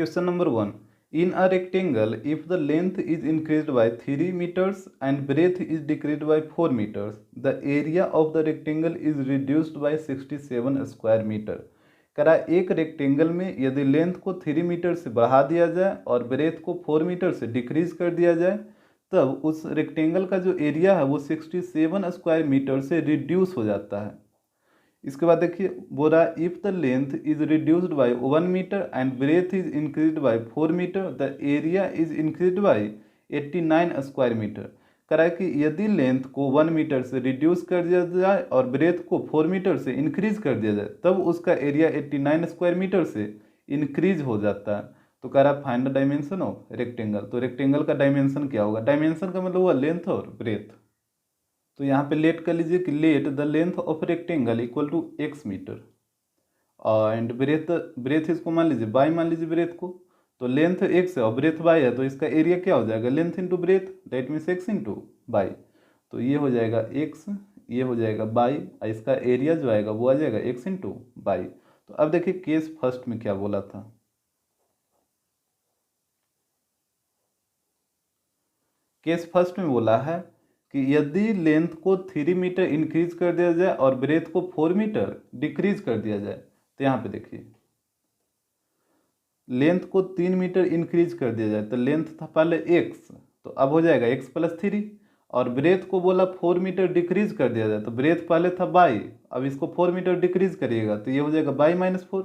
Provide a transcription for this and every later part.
Question number 1. In a rectangle, if the length is increased by 3 meters and breadth is decreased by 4 meters, the area of the rectangle is reduced by 67 square meter. करा एक rectangle में यदि length को 3 metre से बढ़ा दिया जाए और ब्रेथ को 4 मीटर से डिक्रीज कर दिया जाए, तब उस रेक्टेंगल का जो एरिया है वो 67 स्क्वायर मीटर से रिड्यूस हो जाता है। इसके बाद देखिए बोल रहा है if the length is reduced by 1 metre and breadth is increased by 4 metre the area is increased by 89 square metre. करा कि यदि लेंथ को 1 मीटर से रिड्यूस कर दिया जाए और ब्रेथ को 4 मीटर से इंक्रीज कर दिया जाए तब उसका एरिया 89 स्क्वायर मीटर से इंक्रीज हो जाता है। तो कह रहा find the dimension of rectangle. तो रेक्टेंगल का डायमेंशन क्या होगा? डायमेंशन का मतलब हुआ लेंथ और ब्रेथ। तो यहाँ पे लेट कर लीजिए कि let the length of rectangle equal to x metre and breadth इसको मान लीजिए बाई मान लीजिए ब्रेथ को। तो लेंथ x है और ब्रेथ बाई है, तो इसका एरिया क्या हो जाएगा? Length into breath, that means x into by. तो ये हो जाएगा x, ये हो जाएगा बाई, इसका एरिया जो आएगा वो आ जाएगा x इंटू बाई। तो अब देखिए केस फर्स्ट में क्या बोला था। केस फर्स्ट में बोला है कि यदि लेंथ को 3 मीटर इंक्रीज कर दिया जाए और ब्रेथ को 4 मीटर डिक्रीज कर दिया जाए, तो यहाँ पे देखिए लेंथ को 3 मीटर इंक्रीज कर दिया जाए तो लेंथ था पहले x, तो अब हो जाएगा x प्लस 3, और ब्रेथ को बोला 4 मीटर डिक्रीज कर दिया जाए तो ब्रेथ पहले था बाई, अब इसको 4 मीटर डिक्रीज करिएगा तो ये हो जाएगा बाई माइनस 4।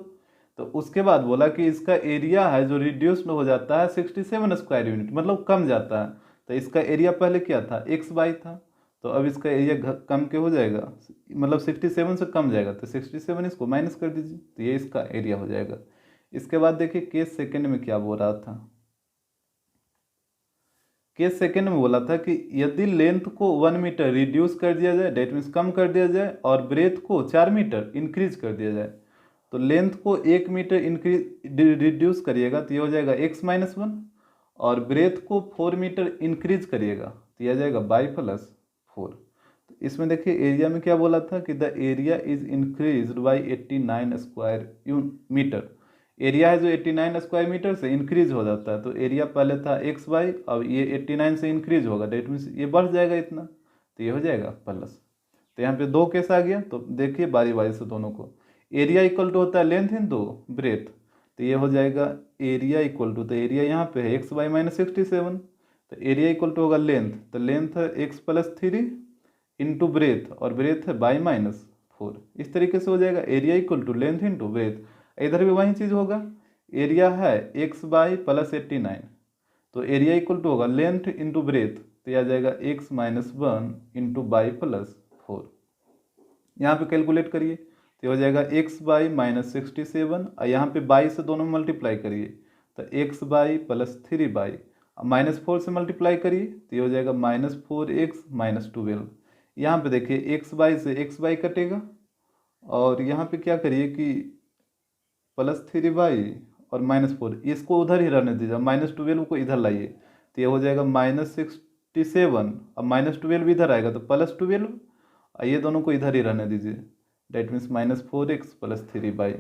तो उसके बाद बोला कि इसका एरिया है जो रिड्यूस्ड हो जाता है 67 स्क्वायर यूनिट, मतलब कम जाता है। तो इसका एरिया पहले क्या था? x बाई था, तो अब इसका एरिया कम के हो जाएगा, मतलब 67 से कम जाएगा तो 67 इसको माइनस कर दीजिए तो ये इसका एरिया हो जाएगा। इसके बाद देखिए केस सेकंड में क्या बोल रहा था। केस सेकंड में बोला था कि यदि लेंथ को 1 मीटर रिड्यूस कर दिया जाए, डेट मीन्स कम कर दिया जाए, और ब्रेथ को 4 मीटर इंक्रीज कर दिया जाए, तो लेंथ को 1 मीटर इंक्रीज रिड्यूस करिएगा तो ये हो जाएगा x माइनस 1, और ब्रेथ को 4 मीटर इंक्रीज करिएगा तो यह आ जाएगा बाई प्लस 4। तो इसमें देखिए एरिया में क्या बोला था कि the area is increase by 89 square metre. एरिया है जो 89 स्क्वायर मीटर से इंक्रीज हो जाता है, तो एरिया पहले था x बाई, अब ये 89 से इंक्रीज होगा, डेट मीन्स ये बढ़ जाएगा इतना, तो ये हो जाएगा प्लस। तो यहाँ पे दो केस आ गया, तो देखिए बारी बारी से दोनों को। एरिया इक्वल टू होता है लेंथ इन दो ब्रेथ, तो ये हो जाएगा एरिया इक्वल टू, तो एरिया यहाँ पे है x बाई माइनस 67, तो एरिया इक्वल टू होगा लेंथ, तो लेंथ है x प्लस 3 इंटू ब्रेथ, और ब्रेथ है बाई माइनस 4। इस तरीके से हो जाएगा area equal to length into breadth. इधर भी वही चीज़ होगा, एरिया है x बाई प्लस 89, तो एरिया इक्वल टू होगा लेंथ इंटू ब्रेथ, तो यह आ जाएगा x minus 1 into by plus 4। यहाँ पे कैलकुलेट करिए तो हो जाएगा x बाई माइनस 67, और यहाँ पे बाई से दोनों मल्टीप्लाई करिए तो x by plus 3 by, minus 4 से मल्टीप्लाई करिए तो ये हो जाएगा माइनस 4x माइनस 12। यहाँ पे देखिए x बाई से x बाई कटेगा, और यहाँ पे क्या करिए कि प्लस 3 बाई और माइनस 4, इसको उधर ही रहने दीजिए, माइनस 12 को इधर लाइए तो ये हो जाएगा माइनस 67, अब माइनस 12 इधर आएगा तो प्लस 12, ये दोनों को इधर ही रहने दीजिए, that means minus 4x plus 3 by.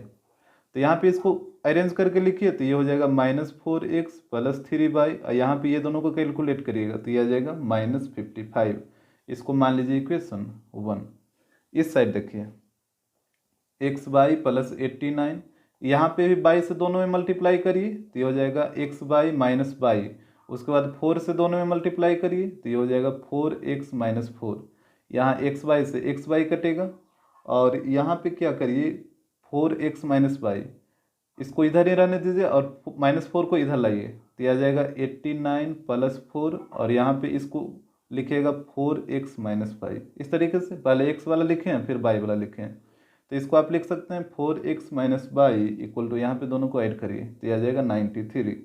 तो यहाँ पे इसको अरेंज करके लिखिए तो ये हो जाएगा माइनस 4x प्लस 3 बाई, और यहाँ पे ये दोनों को कैलकुलेट करिएगा तो ये आ जाएगा माइनस 55। इसको मान लीजिए इक्वेशन 1। इस साइड देखिए x बाई प्लस 89, यहाँ पे भी बाई से दोनों में मल्टीप्लाई करिए तो ये हो जाएगा x बाई माइनस बाई, उसके बाद 4 से दोनों में मल्टीप्लाई करिए तो ये हो जाएगा 4x माइनस 4। यहाँ x बाई से x बाई कटेगा, और यहाँ पे क्या करिए 4x माइनस बाई, इसको इधर ही रहने दीजिए और माइनस 4 को इधर लाइए तो यह आ जाएगा 89 प्लस 4, और यहाँ पे इसको लिखिएगा 4x माइनस बाई। इस तरीके से पहले x वाला लिखें फिर बाई वाला लिखें, तो इसको आप लिख सकते हैं 4x minus by equal to, यहाँ पे दोनों को ऐड करिए तो यह आ जाएगा 93।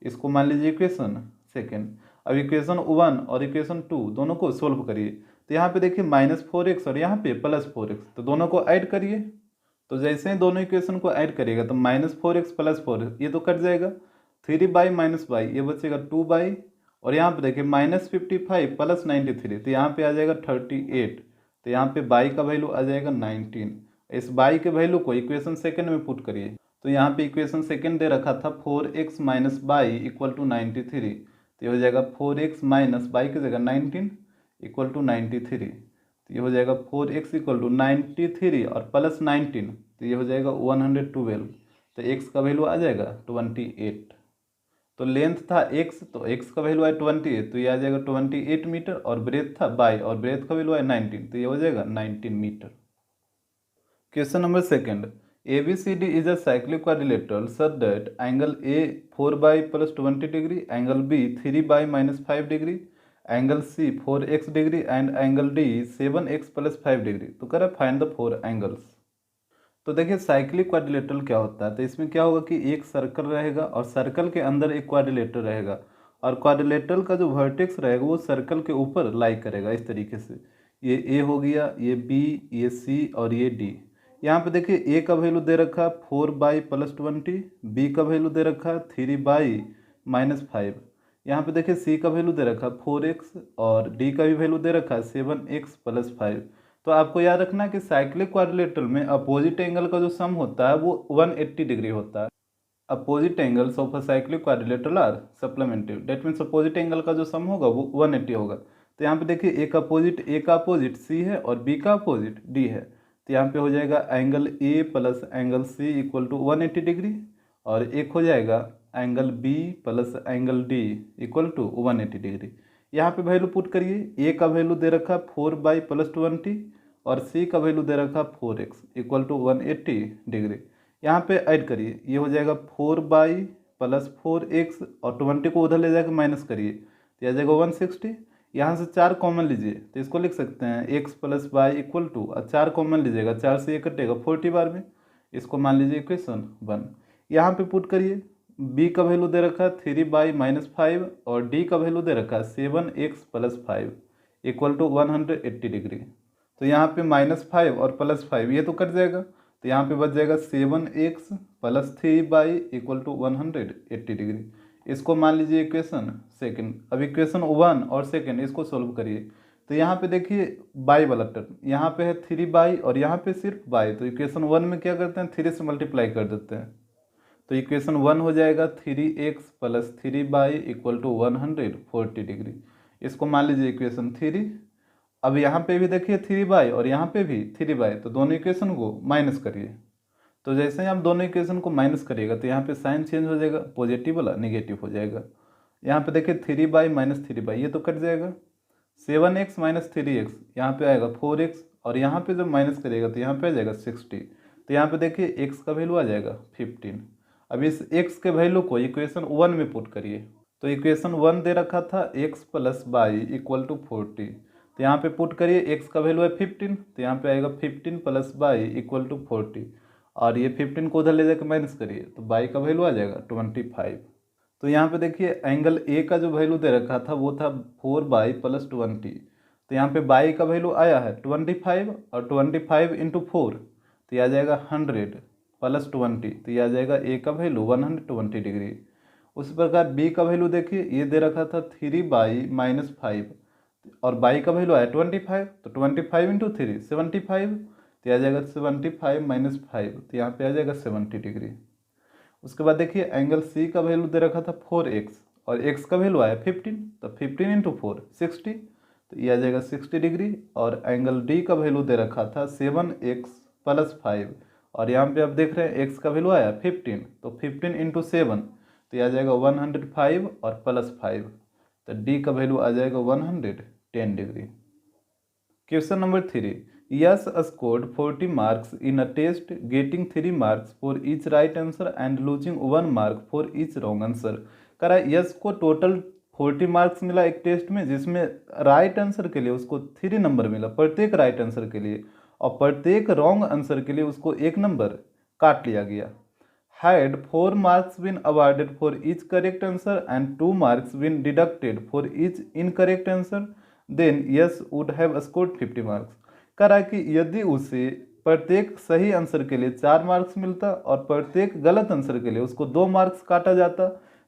इसको मान लीजिए इक्वेशन सेकेंड। अब इक्वेशन 1 और इक्वेशन 2 दोनों को सोल्व करिए तो यहाँ पे देखिए माइनस 4x और यहाँ पे प्लस 4x, तो दोनों को ऐड करिए। तो जैसे ही दोनों इक्वेशन को ऐड करिएगा तो माइनस 4x प्लस 4 ये तो कट जाएगा, 3 बाई माइनस बाई ये बचेगा 2 बाई, और यहाँ पे देखिए माइनस 55 प्लस 93 तो यहाँ पे आ जाएगा 38, तो यहाँ पे बाई का वैल्यू आ जाएगा 19। इस बाई के वैल्यू को इक्वेशन सेकंड में पुट करिए तो यहाँ पे इक्वेशन सेकेंड दे रखा था 4x minus by equal to 93, तो ये हो जाएगा 4x माइनस बाई की जगह 19 इक्वल टू 93, तो ये हो जाएगा 4x इक्वल टू 93 और प्लस 19, तो ये हो जाएगा 112, तो x का वैल्यू आ जाएगा 28। तो लेंथ था x, तो x का वैल्यू है 28, तो ये आ जाएगा 28 मीटर, और ब्रेथ था बाई, और ब्रेथ का वैल्यू है 19, तो ये हो जाएगा 19 metre. Question number second, ABCD is a cyclic quadrilateral such that angle A 4 by plus 20 degree, angle B 3 by minus 5 degree, angle C 4x degree and angle D 7x plus 5 degree। तो कह रहा है find the four angles. तो देखिए cyclic quadrilateral क्या होता है, तो इसमें क्या होगा कि एक सर्कल रहेगा और सर्कल के अंदर एक क्वाड्रिलेटर रहेगा, और क्वाड्रिलेटरल का जो वर्टेक्स रहेगा वो सर्कल के ऊपर लाई करेगा इस तरीके से। ये ए हो गया, ये बी, ये सी और ये डी। यहाँ पे देखिए ए का वैल्यू दे रखा है 4 बाई प्लस 20, बी का वैल्यू दे रखा है 3 बाई माइनस 5, यहाँ पे देखिए सी का वैल्यू दे रखा है 4x, और डी का भी वैल्यू दे रखा है 7x प्लस 5। तो आपको याद रखना है कि साइक्लिक क्वाड्रिलेटरल में अपोजिट एंगल का जो सम होता है वो 180 डिग्री होता है। Opposite angles of a cyclic quadrilateral are supplementary, that means opposite angle का जो सम होगा वो 180 होगा। तो यहाँ पे देखिए ए का अपोजिट सी है और बी का अपोजिट डी है, तो यहाँ पे हो जाएगा angle A plus angle C equal to 180 degree, और एक हो जाएगा angle B plus angle D equal to 180 degree. यहाँ पे वैल्यू पुट करिए, ए का वैल्यू दे रखा 4 बाई प्लस 20 और सी का वैल्यू दे रखा 4x इक्वल टू 180 डिग्री। यहाँ पे ऐड करिए, ये हो जाएगा 4 बाई प्लस 4x और 20 को उधर ले जाकर माइनस करिए, तो आ जाएगा 160। यहाँ से 4 कॉमन लीजिए तो इसको लिख सकते हैं x plus y equal to, और 4 कॉमन लीजिएगा, 4 से ये कटेगा 40 बार में, इसको मान लीजिए इक्वेशन 1। यहाँ पे पुट करिए, b का वैल्यू दे रखा है 3 बाई माइनस 5 और d का वैल्यू दे रखा है 7x plus 5 equal to 180 degree. तो यहाँ पे -5 और +5 ये तो कट जाएगा, तो यहाँ पे बच जाएगा 7x plus 3 y equal to 180 degree. इसको मान लीजिए इक्वेशन सेकंड। अब इक्वेशन 1 और सेकंड इसको सोल्व करिए, तो यहाँ पे देखिए बाई वाला टर्म, यहाँ पे है 3 बाई और यहाँ पे सिर्फ बाई, तो इक्वेशन 1 में क्या करते हैं 3 से मल्टीप्लाई कर देते हैं, तो इक्वेशन 1 हो जाएगा 3x plus 3 y equal to 140 degree. इसको मान लीजिए इक्वेशन 3। अब यहाँ पे भी देखिए 3 बाई और यहाँ पे भी 3 बाई, तो दोनों इक्वेशन को माइनस करिए। तो जैसे ही आप दोनों इक्वेशन को माइनस करिएगा तो यहाँ पे साइन चेंज हो जाएगा, पॉजिटिव वाला नेगेटिव हो जाएगा। यहाँ पे देखिए 3 बाई माइनस 3 बाई ये तो कट जाएगा, 7x माइनस 3x यहाँ पे आएगा 4x, और यहाँ पे जब माइनस करिएगा तो यहाँ पे आ जाएगा 60। तो यहाँ पे देखिए x का वैल्यू आ जाएगा 15। अब इस x के वैल्यू को इक्वेशन 1 में पुट करिए, तो इक्वेशन 1 दे रखा था x plus y equal to 40, तो यहाँ पे पुट करिए x का वैल्यू है 15, तो यहाँ पे आएगा 15 प्लस बाई इक्वल टू 40, और ये 15 को उधर ले जाकर माइनस करिए तो बाई का वैल्यू आ जाएगा 25। तो यहाँ पे देखिए एंगल ए का जो वैल्यू दे रखा था वो था 4 बाई प्लस 20, तो यहाँ पे बाई का वैल्यू आया है 25, और 25 इंटू 4 तो ये आ जाएगा 100 प्लस 20, तो ये आ जाएगा ए का वैल्यू 120 डिग्री। उसी प्रकार बी का वैल्यू देखिए, ये दे रखा था 3 बाई माइनस 5 और बाई का वैल्यू आया 25, तो 25 इंटू 3 75, तो यह आ जाएगा 75 माइनस 5, तो यहाँ पे आ जाएगा 70 डिग्री। उसके बाद देखिए एंगल सी का वैल्यू दे रखा था 4x और x का वैल्यू आया 15, तो 15 इंटू 4 60, तो ये आ जाएगा 60 डिग्री। और एंगल डी का वैल्यू दे रखा था 7x प्लस 5, और यहाँ पे आप देख रहे हैं x का वैल्यू आया 15, तो 15 इंटू 7 तो ये आ जाएगा 105 और प्लस 5, तो डी का वैल्यू आ जाएगा 110 degree. Question number 3, yes scored 40 marks in a test, getting 3 marks for each right answer and losing 1 mark for each wrong answer। कह रहा है यस को टोटल 40 मार्क्स मिला एक टेस्ट में, जिसमें राइट आंसर के लिए उसको 3 नंबर मिला प्रत्येक राइट आंसर के लिए, और प्रत्येक रॉन्ग आंसर के लिए उसको 1 नंबर काट लिया गया। Had 4 marks been awarded for each correct answer and 2 marks been deducted for each incorrect answer, then yes would have scored 50 marks। कह रहा है कि यदि उसे प्रत्येक सही आंसर के लिए 4 मार्क्स मिलता और प्रत्येक गलत आंसर के लिए उसको 2 मार्क्स काटा जाता,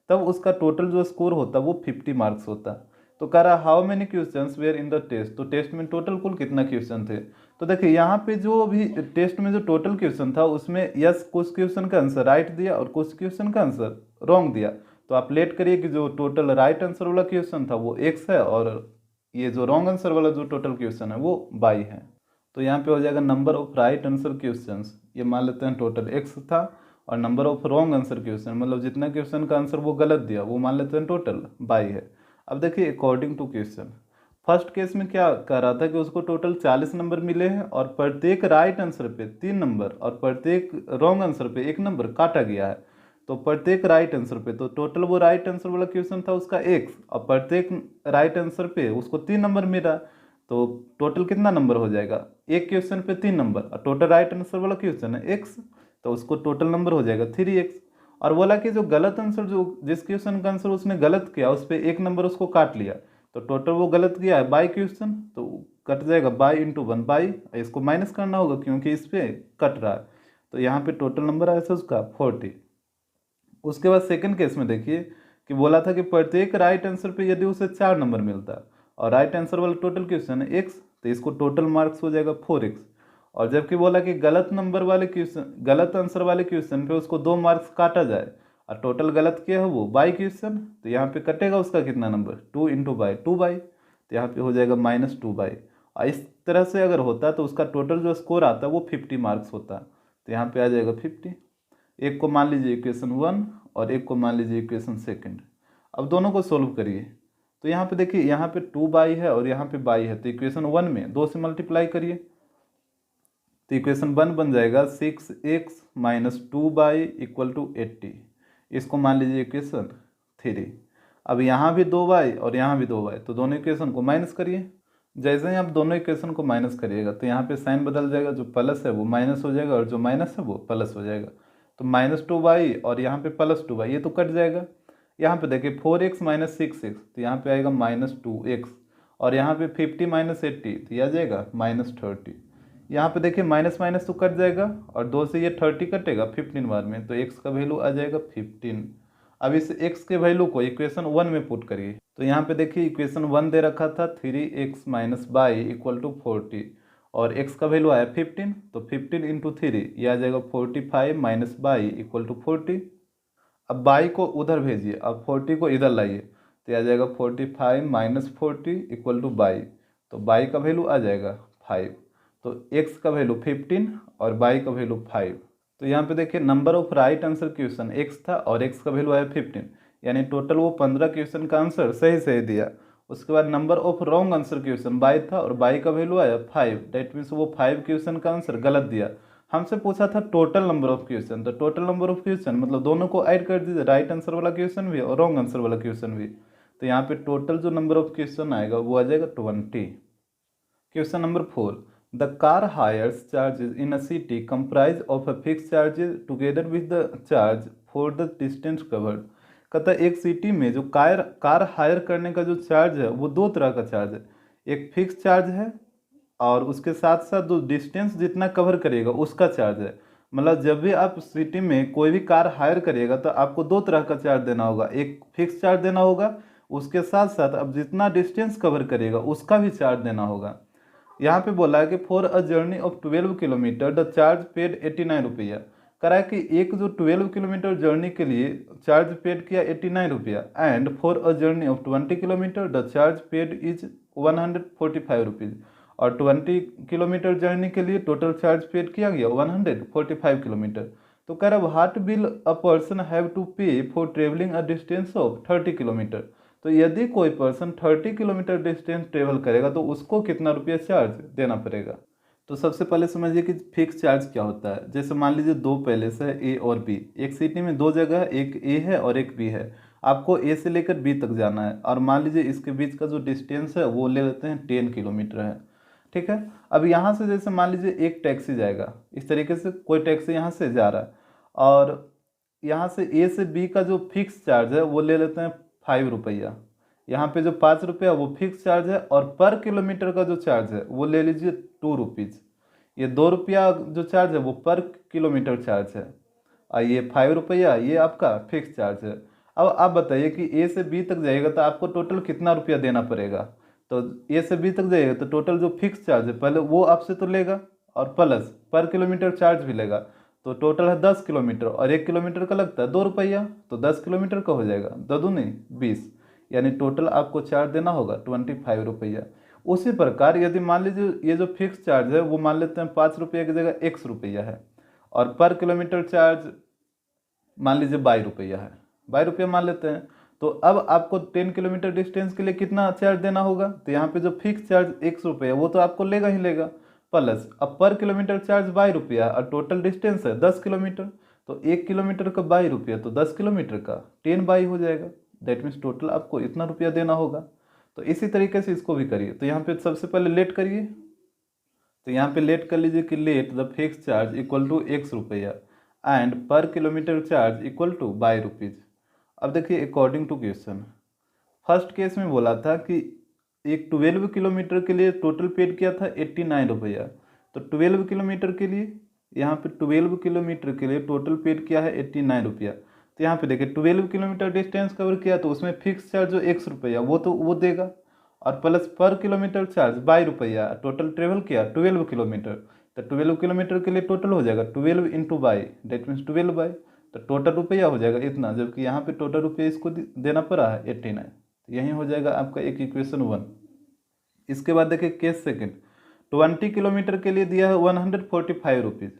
तब उसका टोटल जो स्कोर होता वो 50 मार्क्स होता। तो कह रहा how many questions were in the test, तो टेस्ट में टोटल कुल कितना क्वेश्चन थे, तो देखिए यहाँ पे जो भी टेस्ट में जो टोटल क्वेश्चन था उसमें यस कुछ क्वेश्चन का आंसर राइट दिया और कुछ क्वेश्चन का आंसर रॉन्ग दिया। तो आप लेट करिए कि जो टोटल राइट आंसर वाला क्वेश्चन था वो एक्स है और ये जो रॉन्ग आंसर वाला जो टोटल क्वेश्चन है वो बाई है। तो यहाँ पे हो जाएगा number of right answer questions, ये मान लेते हैं टोटल एक्स था, और number of wrong answer question मतलब जितना क्वेश्चन का आंसर वो गलत दिया वो मान लेते हैं टोटल बाई है। अब देखिए according to question, first case में क्या कह रहा था कि उसको टोटल 40 नंबर मिले हैं और प्रत्येक राइट आंसर पे 3 नंबर और प्रत्येक रॉन्ग आंसर पे 1 नंबर काटा गया है। तो प्रत्येक राइट आंसर पे तो टोटल वो राइट आंसर वाला क्वेश्चन था उसका एक्स, और प्रत्येक राइट आंसर पे उसको 3 नंबर मिला, तो टोटल कितना नंबर हो जाएगा, एक क्वेश्चन पे 3 नंबर और टोटल राइट आंसर वाला क्वेश्चन है एक्स, तो उसको टोटल नंबर हो जाएगा 3x। और बोला कि जो गलत आंसर जो जिस क्वेश्चन का आंसर उसने गलत किया उस पर 1 नंबर उसको काट लिया, तो टोटल वो गलत किया है बाई क्वेश्चन, तो कट जाएगा बाई इंटू 1 बाई, इसको माइनस करना होगा क्योंकि इस पर कट रहा है, तो यहाँ पे टोटल नंबर आया था उसका 40। उसके बाद सेकंड केस में देखिए कि बोला था कि प्रत्येक राइट आंसर पे यदि उसे 4 नंबर मिलता और राइट आंसर वाला टोटल क्वेश्चन है एक्स, तो इसको टोटल मार्क्स हो जाएगा 4x। और जबकि बोला कि गलत नंबर वाले क्वेश्चन गलत आंसर वाले क्वेश्चन पे उसको 2 मार्क्स काटा जाए और टोटल गलत किया है वो बाई क्वेश्चन, तो यहाँ पे कटेगा उसका कितना नंबर 2 इंटू बाई 2 बाई, तो यहाँ पे हो जाएगा -2 बाई। और इस तरह से अगर होता तो उसका टोटल जो स्कोर आता वो 50 मार्क्स होता, तो यहाँ पे आ जाएगा 50। एक को मान लीजिए इक्वेशन 1 और एक को मान लीजिए इक्वेशन सेकंड। अब दोनों को सोल्व करिए, तो यहाँ पे देखिए यहाँ पे 2 बाई है और यहाँ पे बाई है, तो इक्वेशन 1 में 2 से मल्टीप्लाई करिए, तो इक्वेशन 1 बन जाएगा 6x minus 2 y equal to 80, इसको मान लीजिए इक्वेशन 3। अब यहाँ भी 2 बाई और यहाँ भी 2 बाई, तो दोनों इक्वेशन को माइनस करिए। जैसे ही आप दोनों इक्वेशन को माइनस करिएगा तो यहाँ पे साइन बदल जाएगा, जो प्लस है वो माइनस हो जाएगा और जो माइनस है वो प्लस हो जाएगा, तो -2 बाई और यहाँ पे +2 बाई, ये तो कट जाएगा। यहाँ पे देखिए 4x माइनस 6x, तो यहाँ पे आएगा -2x, और यहाँ पे 50 माइनस 80, तो यह आ जाएगा -30। यहाँ पे देखिए माइनस माइनस तो कट जाएगा और 2 से ये 30 कटेगा 15 बार में, तो x का वैल्यू आ जाएगा 15। अब इस x के वैल्यू को इक्वेशन 1 में पुट करिए, तो यहाँ पे देखिए इक्वेशन 1 दे रखा था 3x minus by equal to 40, और x का वैल्यू आया 15, तो 15 इंटू 3 ये आ जाएगा 45 माइनस बाई इक्वल टू 40। अब बाई को उधर भेजिए, अब 40 को इधर लाइए, तो ये आ जाएगा 45 माइनस 40 इक्वल टू बाई, तो बाई का वैल्यू आ जाएगा 5, तो x का वैल्यू 15 और बाई का वैल्यू 5। तो यहाँ पे देखिए number of right answer question x था और x का वैल्यू आया 15, यानी टोटल वो 15 क्वेश्चन का आंसर सही सही दिया। उसके बाद number of wrong answer question by था और बाई का वैल्यू आया 5, डेट मीन्स वो 5 क्वेश्चन का आंसर गलत दिया। हमसे पूछा था टोटल नंबर ऑफ क्वेश्चन, तो टोटल नंबर ऑफ क्वेश्चन मतलब दोनों को ऐड कर दीजिए, राइट आंसर वाला क्वेश्चन भी और रॉन्ग आंसर वाला क्वेश्चन भी, तो यहाँ पे टोटल जो नंबर ऑफ क्वेश्चन आएगा वो आ जाएगा 20। Question number 4, the car hires charges in a city comprise of a fix charges together with the charge for the distance covered. कहता है एक सिटी में जो कार हायर करने का जो चार्ज है वो 2 तरह का चार्ज है, एक फिक्स चार्ज है और उसके साथ साथ जो डिस्टेंस जितना कवर करेगा उसका चार्ज है। मतलब जब भी आप सिटी में कोई भी कार हायर करिएगा तो आपको 2 तरह का चार्ज देना होगा, एक फिक्स चार्ज देना होगा, उसके साथ साथ अब जितना डिस्टेंस कवर करेगा उसका भी चार्ज देना होगा। यहाँ पे बोला है कि for a journey of 12 kilometre the charge paid 89 रुपया। करा है कि एक जो 12 किलोमीटर जर्नी के लिए चार्ज पेड किया 89 रुपया, and for a journey of 20 kilometre the charge paid is 145 rupees, और 20 किलोमीटर जर्नी के लिए टोटल चार्ज पेड किया गया 145 किलोमीटर। तो कह रहा what will a person have to pay for travelling a distance of 30 kilometre. तो यदि कोई पर्सन 30 किलोमीटर डिस्टेंस ट्रेवल करेगा तो उसको कितना रुपया चार्ज देना पड़ेगा। तो सबसे पहले समझिए कि फिक्स चार्ज क्या होता है। जैसे मान लीजिए 2 पैलेस है ए और बी, एक सिटी में 2 जगह है, एक ए है और एक बी है, आपको ए से लेकर बी तक जाना है, और मान लीजिए इसके बीच का जो डिस्टेंस है वो ले लेते हैं 10 किलोमीटर है, ठीक है। अब यहाँ से जैसे मान लीजिए एक टैक्सी जाएगा, इस तरीके से कोई टैक्सी यहाँ से जा रहा है, और यहाँ से ए से बी का जो फिक्स चार्ज है वो ले लेते हैं 5 रुपया, यहाँ पे जो 5 रुपया वो फिक्स चार्ज है, और पर किलोमीटर का जो चार्ज है वो ले लीजिए 2 रुपीज़। ये 2 रुपया जो चार्ज है वो पर किलोमीटर चार्ज है, और ये 5 रुपया ये आपका फिक्स चार्ज है। अब आप बताइए कि ए से बी तक जाएगा तो आपको टोटल कितना रुपया देना पड़ेगा। तो ए से बी तक जाइएगा तो टोटल जो फिक्स चार्ज है पहले वो आपसे तो लेगा, और प्लस पर किलोमीटर चार्ज भी लेगा। तो टोटल है 10 किलोमीटर और 1 किलोमीटर का लगता है 2 रुपया, तो 10 किलोमीटर का हो जाएगा 2 दूनी 20, यानी टोटल आपको चार्ज देना होगा 25 रुपया। उसी प्रकार यदि मान लीजिए ये जो फिक्स चार्ज है वो मान लेते हैं 5 रुपये की जगह 100 रुपया है, और पर किलोमीटर चार्ज मान लीजिए 22 रुपया है, 22 रुपया मान लेते हैं। तो अब आपको 10 किलोमीटर डिस्टेंस के लिए कितना चार्ज देना होगा, तो यहाँ पे जो फिक्स चार्ज 100 रुपया वो तो आपको लेगा ही लेगा, प्लस अब पर किलोमीटर चार्ज 22 रुपया और टोटल डिस्टेंस है 10 किलोमीटर, तो 1 किलोमीटर का 22 रुपया, तो 10 किलोमीटर का 10 बाई हो जाएगा। दैट मीन्स टोटल आपको इतना रुपया देना होगा। तो इसी तरीके से इसको भी करिए। तो यहाँ पे सबसे पहले लेट करिए, तो यहाँ पे लेट कर लीजिए कि let the fix charge equal to 100 रुपया and per kilometre charge equal to 22 rupees. अब देखिए according to question, first case में बोला था कि एक 12 किलोमीटर के लिए टोटल पेड किया था 89 रुपया, तो 12 किलोमीटर के लिए यहाँ पे 12 किलोमीटर के लिए टोटल पेड किया है 89 रुपया। तो यहाँ पे देखिए 12 किलोमीटर डिस्टेंस कवर किया तो उसमें फिक्स चार्ज जो 100 रुपया वो तो वो देगा, और प्लस पर किलोमीटर चार्ज 22 रुपया, टोटल ट्रेवल किया 12 किलोमीटर, तो 12 किलोमीटर के लिए टोटल हो जाएगा 12 into by, that means 12 by, तो टोटल रुपया हो जाएगा इतना, जबकि यहाँ पे टोटल रुपया इसको देना पड़ा है 89। तो यही हो जाएगा आपका एक इक्वेशन 1। इसके बाद देखिए केस सेकेंड, 20 किलोमीटर के लिए दिया है 145 रुपीज़।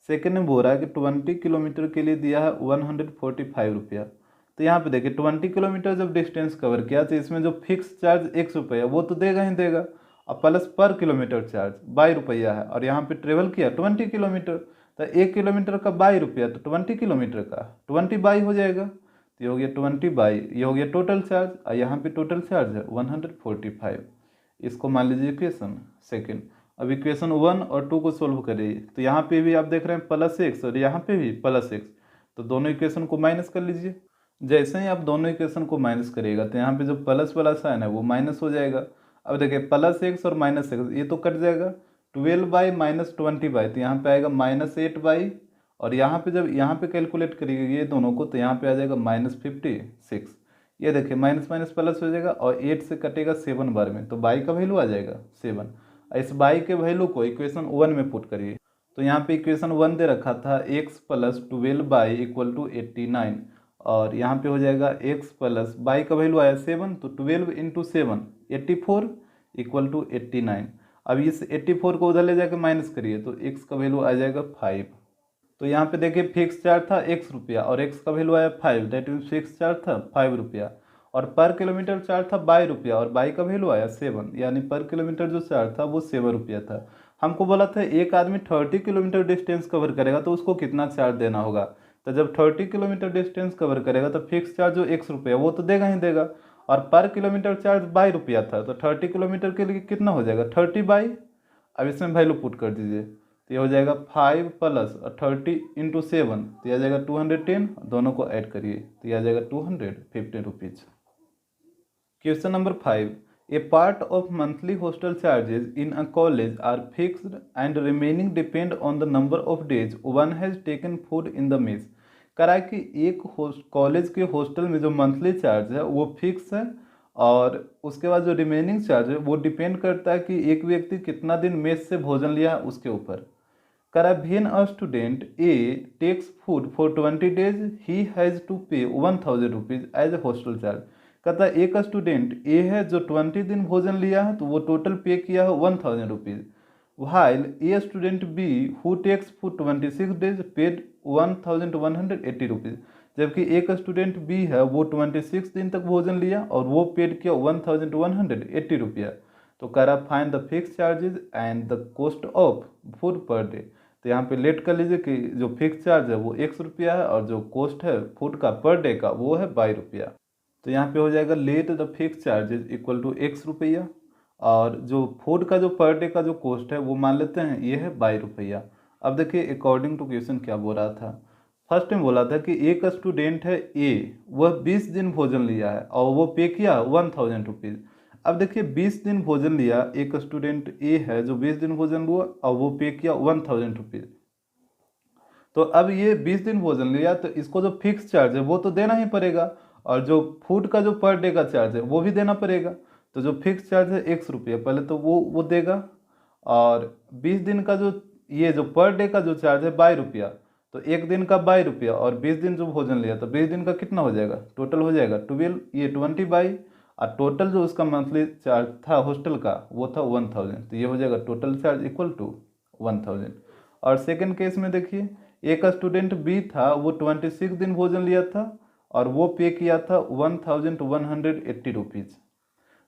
सेकेंड में बोल रहा है कि 20 किलोमीटर के लिए दिया है 145 रुपया। तो यहाँ पे देखिए 20 किलोमीटर जब डिस्टेंस कवर किया तो इसमें जो फिक्स चार्ज 100 रुपया वो तो देगा ही देगा, और प्लस पर किलोमीटर चार्ज 22 रुपया है, और यहाँ पे ट्रेवल किया 20 किलोमीटर, तो 1 किलोमीटर का 22 रुपया, तो 20 किलोमीटर का 20 बाई हो जाएगा, तो ये हो गया 20 बाई, ये हो गया टोटल चार्ज, और यहाँ पे टोटल चार्ज है 145। इसको मान लीजिए इक्वेशन सेकेंड। अब इक्वेशन 1 और 2 को सोल्व करिए, तो यहाँ पे भी आप देख रहे हैं +x और यहाँ पे भी +x, तो दोनों इक्वेशन को माइनस कर लीजिए। जैसे ही आप दोनों इक्वेशन को माइनस करिएगा तो यहाँ पे जो प्लस वाला साइन है वो माइनस हो जाएगा। अब देखिए +x और -x ये तो कट जाएगा, 12 बाई -20 बाई, तो यहाँ पे आएगा -8 बाई, और यहाँ पे जब यहाँ पे कैलकुलेट करिएगा ये दोनों को तो यहाँ पे आ जाएगा -56। ये देखिए माइनस माइनस प्लस हो जाएगा, और 8 से कटेगा 7 बार में, तो बाई का वैल्यू आ जाएगा 7। इस बाई के वैल्यू को इक्वेशन 1 में पुट करिए। तो यहाँ पे इक्वेशन 1 दे रखा था x + 12 बाई इक्वल टू 89, और यहाँ पे हो जाएगा x प्लस बाई का वैल्यू आया 7, तो 12 इंटू 7 84 इक्वल टू 89। अब इस 84 को उधर ले जाकर माइनस करिए तो x का वैल्यू आ जाएगा 5। तो यहाँ पे देखिए फिक्स चार्ज था 1 रुपया और x का वैल्यू आया 5, दैट मीन्स फिक्स चार्ज था 5 रुपया, और पर किलोमीटर चार्ज था 22 रुपया और बाई का वैल्यू आया 7, यानी पर किलोमीटर जो चार्ज था वो 7 रुपया था। हमको बोला था एक आदमी 30 किलोमीटर डिस्टेंस कवर करेगा तो उसको कितना चार्ज देना होगा, तो जब 30 किलोमीटर डिस्टेंस कवर करेगा तो फिक्स चार्ज जो 1 रुपया वो तो देगा ही देगा, और पर किलोमीटर चार्ज 22 रुपया था, तो 30 किलोमीटर के लिए कितना हो जाएगा 30 बाई। अब इसमें वैल्यू पुट कर दीजिए, तो ये हो जाएगा 5 प्लस 30 इंटू 7, तो यह आ जाएगा 210, दोनों को ऐड करिए तो यह आ जाएगा 215 rupees. Question number 5, a part of monthly hostel charges in a college are fixed and remaining depend on the number of days one has taken food in the mess. कह रहा है कि एक कॉलेज के हॉस्टल में जो monthly charge है वो फिक्स है, और उसके बाद जो रिमेनिंग चार्ज है वो डिपेंड करता है कि एक व्यक्ति कितना दिन मेस से भोजन लिया है उसके ऊपर। कह रहा है when a student A takes food for 20 days he has to pay 1000 rupees as a hostel charge. कहता है एक स्टूडेंट ए है जो 20 दिन भोजन लिया है तो वो टोटल पे किया है 1000 rupees, while a student B who takes food 26 days paid 1180 rupees. जबकि एक स्टूडेंट बी है वो 26 दिन तक भोजन लिया और वो पेड किया 1180 रुपया। तो कह रहा find the fix charges and the cost of food per day. तो यहाँ पे लेट कर लीजिए कि जो फिक्स चार्ज है वो 100 रुपया है और जो कॉस्ट है फूड का पर डे का वो है 22 रुपया। तो यहाँ पे हो जाएगा let the fix charges equal to 1 रुपया, और जो फूड का जो पर डे का जो कॉस्ट है वो मान लेते हैं ये है 22 रुपया। अब देखिए अकॉर्डिंग टू क्वेश्चन क्या बोल रहा था। फर्स्ट में बोला था कि एक स्टूडेंट है ए, वह 20 दिन भोजन लिया है और वो पे किया 1000 रुपीज़। अब देखिए 20 दिन भोजन लिया एक स्टूडेंट ए है जो 20 दिन भोजन लिया और वो पे किया 1000 रुपीज़। तो अब ये 20 दिन भोजन लिया तो इसको जो फिक्स चार्ज है वो तो देना ही पड़ेगा, और जो फूड का जो पर डे का चार्ज है वो भी देना पड़ेगा। तो जो फिक्स चार्ज है ₹1 पहले तो वो देगा, और 20 दिन का जो ये जो पर डे का जो चार्ज है ₹22, तो एक दिन का ₹22 और 20 दिन जो भोजन लिया तो 20 दिन का कितना हो जाएगा, टोटल हो जाएगा 12, ये 20/, और टोटल जो उसका मंथली चार्ज था हॉस्टल का वो था 1000, तो ये हो जाएगा टोटल चार्ज इक्वल टू 1000। और सेकंड केस में देखिए, एक स्टूडेंट बी था, वो 26 दिन भोजन लिया था और वो पे किया था 1180 रुपीज़।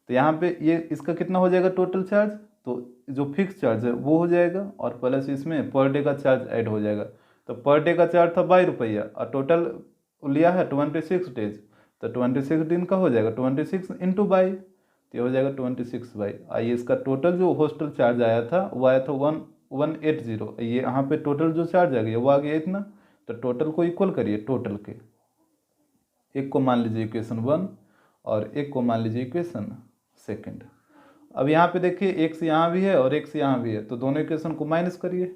तो यहाँ पे ये इसका कितना हो जाएगा टोटल चार्ज, तो जो फिक्स चार्ज है वो हो जाएगा और प्लस इसमें पर डे का चार्ज ऐड हो जाएगा। तो पर डे का चार्ज था ₹22 और टोटल लिया है 26 डेज, तो 26 दिन का हो जाएगा 26 इंटू 22, तो ये हो जाएगा 26/, आइए इसका टोटल जो हॉस्टल चार्ज आया था वो आया था 1180। ये यहाँ पे टोटल जो चार्ज आ गया वो आ गया इतना, तो टोटल को इक्वल करिए टोटल के, एक को मान लीजिए इक्वेशन 1 और एक को मान लीजिए इक्वेशन सेकंड। अब यहाँ पे देखिए एक्स यहाँ भी है और एक्स यहाँ भी है, तो दोनों इक्वेशन को माइनस करिए।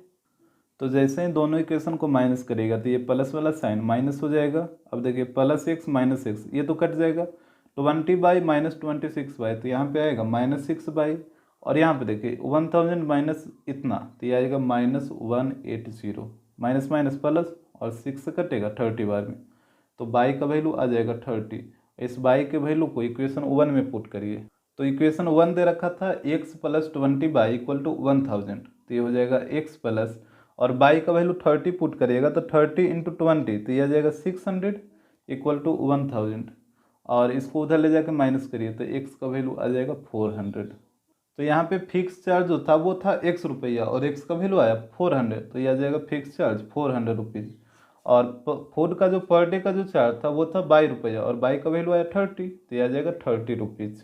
तो जैसे ही दोनों इक्वेशन को माइनस करिएगा तो ये प्लस वाला साइन माइनस हो जाएगा। अब देखिए +x - x ये तो कट जाएगा, 20/- -26/, तो यहाँ पे आएगा -6/, और यहाँ पे देखिए 1000 माइनस इतना, तो ये आएगा -180, माइनस माइनस प्लस और 6 से कटेगा 30 बार में, तो बाई का वैल्यू आ जाएगा 30। इस बाई के वैल्यू को इक्वेशन 1 में पुट करिए, तो इक्वेशन 1 दे रखा था x + 20/, = 1000, तो ये हो जाएगा x प्लस, और बाई का वैल्यू 30 पुट करिएगा तो 30 × 20, तो ये आ जाएगा 600 = 1000, और इसको उधर ले जाकर माइनस करिए तो x का वैल्यू आ जाएगा 400। तो यहाँ पे फिक्स चार्ज जो था वो था ₹1 और x का वैल्यू आया 400, तो ये आ जाएगा फिक्स चार्ज 400 रुपीज़। और फूड का जो पर डे का जो चार्ज था वो था ₹22 और बाई का वैल्यू आया 30, तो ये आ जाएगा 30 rupees.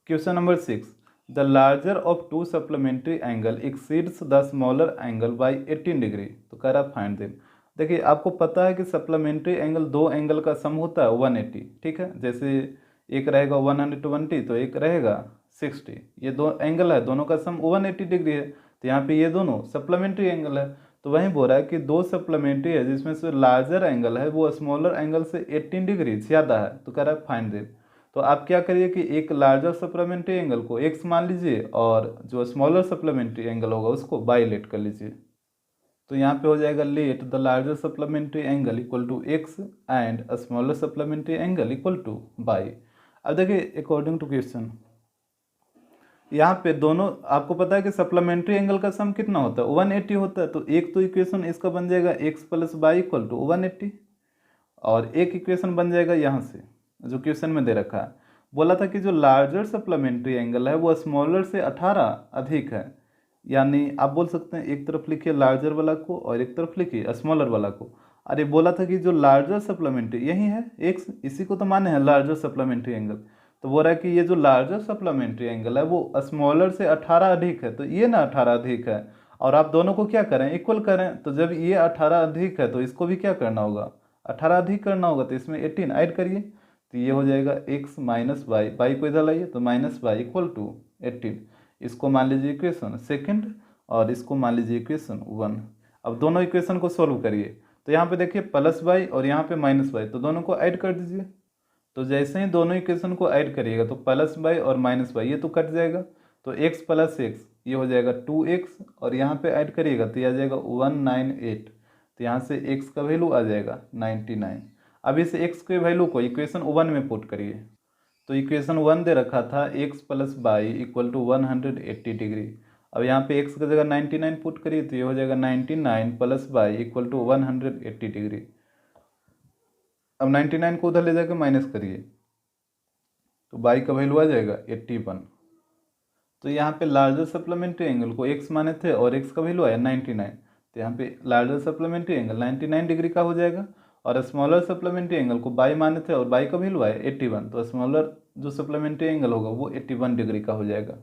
Question number 6, the larger of to supplementary angle exceeds the smaller angle by 18 degree, तो कह रहा फाइंड देम। देखिए आपको पता है कि सप्लीमेंट्री एंगल दो एंगल का सम होता है 180, ठीक है। जैसे एक रहेगा 120 तो एक रहेगा 60, ये दो एंगल है, दोनों का सम 180 डिग्री है, तो यहाँ पे ये दोनों सप्लीमेंट्री एंगल है। तो वहीं बोल रहा है कि दो सप्लीमेंट्री है जिसमें से लार्जर एंगल है वो स्मॉलर एंगल से 18 डिग्री ज़्यादा है, तो कह रहा है फाइंड देम। तो आप क्या करिए कि एक लार्जर सप्लीमेंट्री एंगल को x मान लीजिए और जो स्मॉलर सप्लीमेंट्री एंगल होगा उसको बाई लेट कर लीजिए। तो यहाँ पे हो जाएगा let the larger supplementary angle equal to x and smaller supplementary angle equal to y. अब देखिए अकॉर्डिंग टू क्वेश्चन यहाँ पे दोनों आपको पता है कि सप्लीमेंट्री एंगल का सम कितना होता है 180 होता है, तो एक तो इक्वेशन इसका बन जाएगा x + y = 180, और एक इक्वेशन बन जाएगा यहाँ से जो क्वेश्चन में दे रखा है, बोला था कि जो लार्जर सप्लीमेंट्री एंगल है वो स्मॉलर से 18 अधिक है। यानी आप बोल सकते हैं एक तरफ लिखिए लार्जर वाला को और एक तरफ लिखिए स्मॉलर वाला को। अरे बोला था कि जो लार्जर सप्लीमेंट्री यही है एक्स, इसी को तो माने हैं लार्जर सप्लीमेंट्री एंगल, तो बोल रहा है कि ये जो लार्जर सप्लीमेंट्री एंगल है वो स्मॉलर से 18 अधिक है, तो ये ना 18 अधिक है, और आप दोनों को क्या करें इक्वल करें, तो जब ये 18 अधिक है तो इसको भी क्या करना होगा 18 अधिक करना होगा, तो इसमें 18 ऐड करिए, तो ये हो जाएगा x - y, बाई को इधर लाइए तो -y = 18। इसको मान लीजिए इक्वेशन सेकंड और इसको मान लीजिए इक्वेशन 1। अब दोनों इक्वेशन को सॉल्व करिए, तो यहाँ पे देखिए +y और यहाँ पे -y, तो दोनों को ऐड कर दीजिए। तो जैसे ही दोनों इक्वेशन को ऐड करिएगा तो +y और -y ये तो कट जाएगा, तो x + x ये हो जाएगा 2x, और यहाँ पे ऐड करिएगा तो ये आ जाएगा 198, तो यहाँ से x का वैल्यू आ जाएगा 99। अब इस x के वैल्यू को इक्वेशन 1 में पुट करिए, तो इक्वेशन 1 दे रखा था x + y = 180 डिग्री। अब यहाँ पे x की जगह 99 पुट करिए, तो ये हो जाएगा 99 + y = 180 डिग्री। अब 99 को उधर ले जाकर माइनस करिए, तो y का वैल्यू आ जाएगा 81। तो यहाँ पे लार्जर सप्लीमेंट्री एंगल को x माने थे और x का वैल्यू आया 99, तो यहाँ पे लार्जर सप्लीमेंट्री एंगल 99 डिग्री का हो जाएगा, और स्मॉलर सप्लीमेंट्री एंगल को बाई माने थे और बाई का वैल्यू आया 81, तो स्मॉलर जो सप्लीमेंट्री एंगल होगा वो 81 डिग्री का हो जाएगा।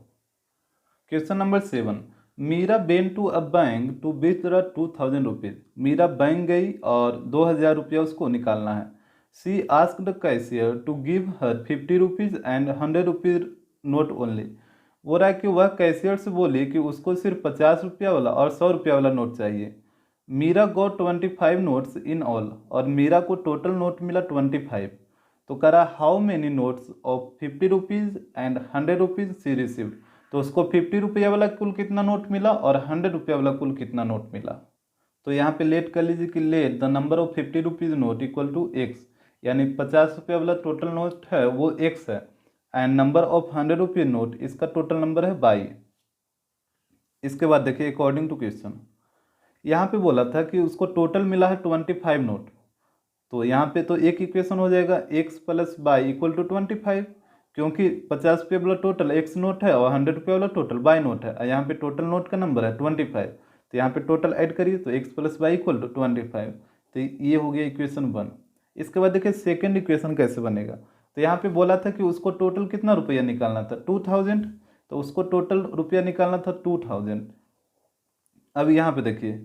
Question number 7, Meera went to a bank to withdraw 2000 rupees. Meera bank गई और 2000 रुपया उसको निकालना है। She asked the cashier to give her 50 rupees and 100 rupees note only. वो रहा है कि वह कैशियर से बोली कि उसको सिर्फ 50 रुपया वाला और 100 रुपया वाला नोट चाहिए। Meera got 25 notes in all, और मीरा को टोटल नोट मिला 25। तो कह रहा how many notes of 50 rupees and 100 rupees she received. तो उसको 50 रुपया वाला कुल कितना नोट मिला और 100 रुपया वाला कुल कितना नोट मिला। तो यहाँ पे लेट कर लीजिए कि let the number of 50 rupees note equal to x, यानी 50 रुपया वाला टोटल नोट है वो एक्स है, एंड नंबर ऑफ 100 रुपये नोट इसका टोटल नंबर है बाई। इसके बाद देखिए अकॉर्डिंग टू क्वेश्चन, यहाँ पे बोला था कि उसको टोटल मिला है 25 नोट। तो यहाँ पे तो एक इक्वेशन हो जाएगा x plus y equal to 25, क्योंकि 50 रुपये वाला टोटल एक्स नोट है और 100 रुपये वाला टोटल बाई नोट है, यहाँ पे टोटल नोट का नंबर है 25। तो यहाँ पे टोटल ऐड करिए तो x plus y equal to 25। तो ये हो गया इक्वेशन 1। इसके बाद देखिए सेकेंड इक्वेशन कैसे बनेगा। तो यहाँ पे बोला था कि उसको टोटल कितना रुपया निकालना था 2000, तो उसको टोटल रुपया निकालना था 2000। अब यहाँ पे देखिए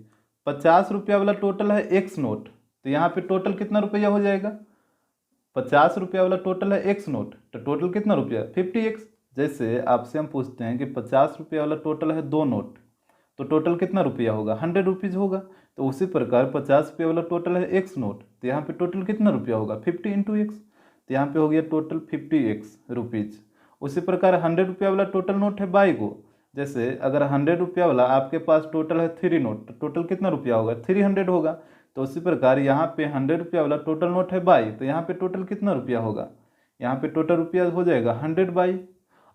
50 रुपया वाला टोटल है एक्स नोट, तो यहाँ पे टोटल कितना रुपया हो जाएगा, 50 रुपया वाला टोटल है एक्स नोट, तो टोटल कितना रुपया 50x। जैसे आपसे हम पूछते हैं कि 50 रुपया वाला टोटल है 2 नोट, तो टोटल कितना रुपया होगा 100 रुपीज़ होगा। तो उसी प्रकार 50 रुपया वाला टोटल है एक्स नोट, तो यहाँ पे टोटल कितना रुपया होगा 50 इंटू एक्स, तो यहाँ पे हो गया टोटल 50x रुपीज़। उसी प्रकार 100 रुपया वाला टोटल नोट है बाई को, जैसे अगर 100 रुपया वाला आपके पास टोटल है 3 नोट, तो टोटल कितना रुपया होगा 300 होगा। तो उसी प्रकार यहाँ पे 100 रुपया वाला टोटल नोट है बाई, तो यहाँ पे टोटल कितना रुपया होगा, यहाँ पे टोटल रुपया हो जाएगा 100 बाई।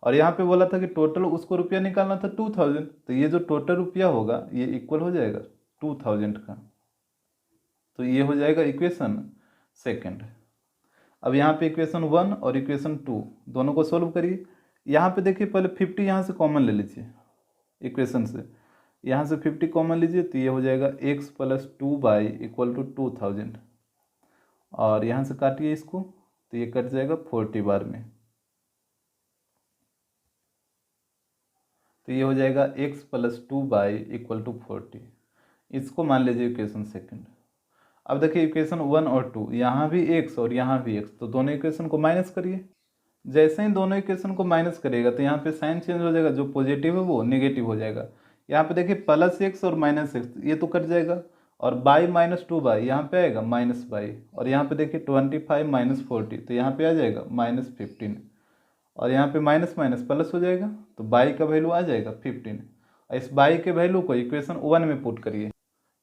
और यहाँ पे बोला था कि टोटल उसको रुपया निकालना था 2000, तो ये जो टोटल रुपया होगा ये इक्वल हो जाएगा 2000 का। तो ये हो जाएगा इक्वेशन सेकंड। अब यहाँ पे इक्वेशन 1 और इक्वेशन 2 दोनों को सोल्व करिए। यहाँ पे देखिए पहले 50 यहाँ से कॉमन ले लीजिए, इक्वेशन से यहाँ से 50 कॉमन लीजिए, तो ये हो जाएगा x plus 2 y equal to 2000, और यहाँ से काटिए इसको, तो ये कट जाएगा 40 बार में, तो ये हो जाएगा x plus 2 y equal to 40। इसको मान लीजिए इक्वेशन सेकंड। अब देखिए इक्वेशन 1 और 2, यहाँ भी x और यहाँ भी x, तो दोनों इक्वेशन को माइनस करिए। जैसे ही दोनों इक्वेशन को माइनस करिएगा तो यहाँ पे साइन चेंज हो जाएगा, जो पॉजिटिव है वो नेगेटिव हो जाएगा। यहाँ पे देखिए प्लस x और माइनस x ये तो कट जाएगा, और बाई माइनस 2 बाई यहाँ पे आएगा माइनस बाई, और यहाँ पे देखिए 25 माइनस 40, तो यहाँ पे आ जाएगा माइनस 15, और यहाँ पे माइनस माइनस प्लस हो जाएगा, तो बाई का वैल्यू आ जाएगा 15। इस बाई के वैल्यू को इक्वेशन 1 में पुट करिए।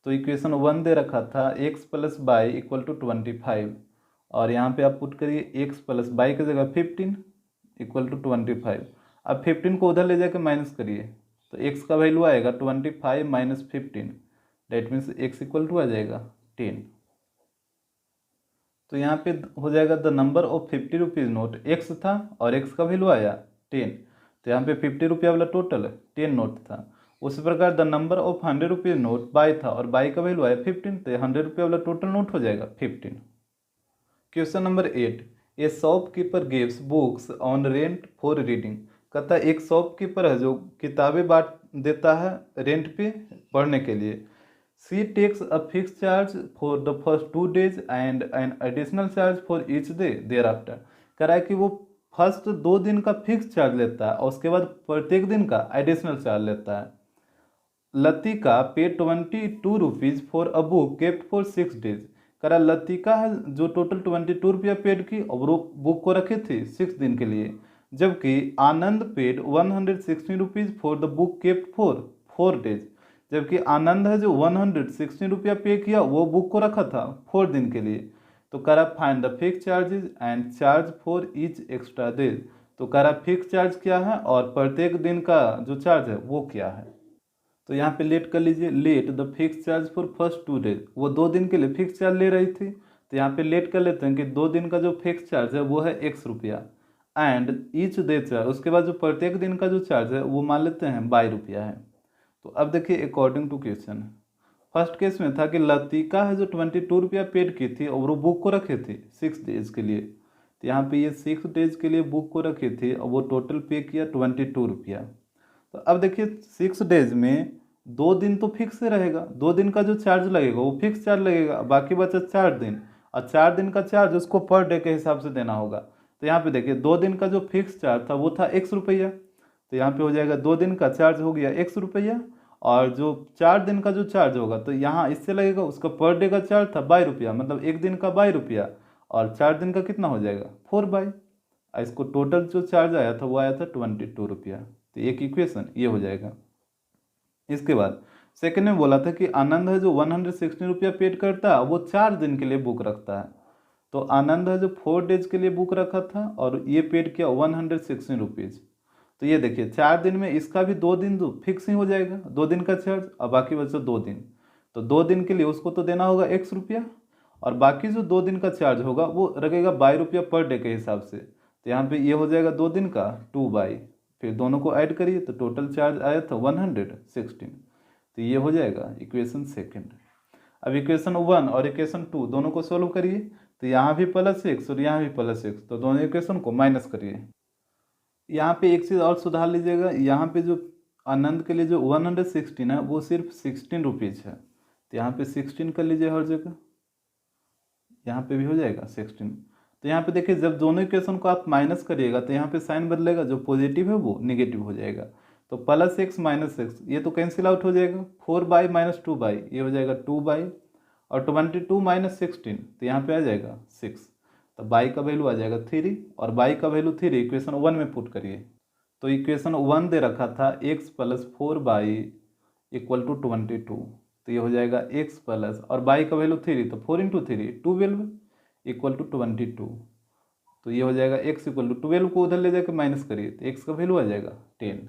तो इक्वेशन 1 दे रखा था x plus y equal to 25, और यहाँ पे आप पुट करिए x प्लस बाई की जगह 15 इक्वल टू 25। अब 15 को उधर ले जाकर माइनस करिए, तो x का वैल्यू आएगा 25 minus 15, that means x equal to आ जाएगा 10। तो यहाँ पे हो जाएगा the number of 50 rupees note x था और x का वैल्यू आया 10, तो यहाँ पे 50 रुपया वाला टोटल 10 नोट था। उसी प्रकार the number of 100 rupees note by था और बाई का वैल्यू आया 15, तो 100 रुपया वाला टोटल नोट हो जाएगा 15। Question number 8, A shopkeeper gives books on rent for reading. कहता है एक शॉपकीपर है जो किताबें बांट देता है रेंट पे पढ़ने के लिए। She takes a fix charge for the first 2 days and an additional charge for each day thereafter. कह रहा है कि वो फर्स्ट 2 दिन का फिक्स चार्ज लेता है और उसके बाद प्रत्येक दिन का एडिशनल चार्ज लेता है। लतिका पे 22 rupees for a book kept for 6 days। कह रहा लतिका है जो टोटल 22 रुपया पेड की और वो बुक को रखे थे 6 दिन के लिए, जबकि Anand paid 116 rupees for the book kept for 4 days। जबकि आनंद है जो 116 रुपया पे किया वो बुक को रखा था 4 दिन के लिए। तो कह रहा find the fix charges and charge for each extra days. तो कह रहा फिक्स चार्ज क्या है और प्रत्येक दिन का जो चार्ज है वो क्या है। तो यहाँ पे लेट कर लीजिए, late the fix charge for first 2 days। वो 2 दिन के लिए फिक्स चार्ज ले रही थी, तो यहाँ पे लेट कर लेते हैं कि 2 दिन का जो फिक्स चार्ज है वो है x रुपया, एंड ईच डे चार्ज उसके बाद जो प्रत्येक दिन का जो चार्ज है वो मान लेते हैं 22 रुपया है। तो अब देखिए according to question, first case में था कि लतिका है जो 22 रुपया पेड की थी और वो बुक को रखे थे 6 days के लिए। तो यहाँ पे ये 6 days के लिए बुक को रखे थे और वो टोटल पे किया 22 रुपया। तो अब देखिए 6 days में 2 दिन तो फिक्स रहेगा, 2 दिन का जो चार्ज लगेगा वो फिक्स चार्ज लगेगा, बाकी बचा 4 दिन, और 4 दिन का चार्ज उसको पर डे के हिसाब से देना होगा। तो यहाँ पे देखिए 2 दिन का जो फिक्स चार्ज था वो था x रुपया, तो यहाँ पे हो जाएगा 2 दिन का चार्ज हो गया x रुपया, और जो 4 दिन का जो चार्ज होगा तो यहाँ इससे लगेगा उसका पर डे का चार्ज था 22 रुपया, मतलब एक दिन का 22 रुपया, और 4 दिन का कितना हो जाएगा 4/। इसको टोटल जो चार्ज आया था वो आया था 22 रुपया। तो एक इक्वेशन ये हो जाएगा। इसके बाद सेकंड में बोला था कि आनंद है जो 116 रुपया पेड करता है वो 4 दिन के लिए बुक रखता है। तो आनंद है जो 4 डेज के लिए बुक रखा था और ये पेड किया 116 रुपीज़। तो ये देखिए 4 दिन में इसका भी 2 दिन तो फिक्स ही हो जाएगा, 2 दिन का चार्ज, और बाकी बचा 2 दिन। तो 2 दिन के लिए उसको तो देना होगा x रुपया, और बाकी जो 2 दिन का चार्ज होगा वो रखेगा 22 रुपया पर डे के हिसाब से। तो यहाँ पे ये हो जाएगा 2 दिन का 2/, फिर दोनों को ऐड करिए तो टोटल चार्ज आया था 116। तो ये हो जाएगा इक्वेशन सेकंड। अब इक्वेशन 1 और इक्वेशन 2 दोनों को सोल्व करिए। तो यहाँ भी +x और यहाँ भी +x, तो दोनों इक्वेशन को माइनस करिए। यहाँ पे एक चीज़ और सुधार लीजिएगा, यहाँ पे जो आनंद के लिए जो 116 है वो सिर्फ 16 रुपीज़ है। तो यहाँ पे 16 कर लीजिए हर जगह, यहाँ पे भी हो जाएगा 16। तो यहाँ पे देखिए जब दोनों इक्वेशन को आप माइनस करिएगा तो यहाँ पे साइन बदलेगा, जो पॉजिटिव है वो नेगेटिव हो जाएगा। तो +x -x ये तो कैंसिल आउट हो जाएगा, 4/, -2/, ये हो जाएगा 2/, और 22 - 16 तो यहाँ पे आ जाएगा 6। तो बाई का वैल्यू आ जाएगा 3, और बाई का वैल्यू 3 इक्वेशन 1 में पुट करिए। तो इक्वेशन 1 दे रखा था x + 4/, = 22। तो ये हो जाएगा x प्लस, और बाई का वैल्यू 3, तो 4 × 3 12 = 22। तो ये हो जाएगा x = 12 को उधर ले जाकर माइनस करिए तो x का वैल्यू आ जाएगा 10।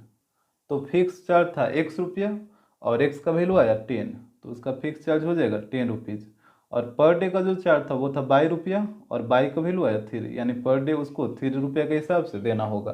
तो फिक्स चार्ज था x रुपया और x का वैल्यू आया 10, तो उसका फिक्स चार्ज हो जाएगा 10 रुपीज़। और पर डे का जो चार्ज था वो था 22 रुपया, और बाई का वैल्यू आया 3, यानी पर डे उसको 3 रुपया के हिसाब से देना होगा।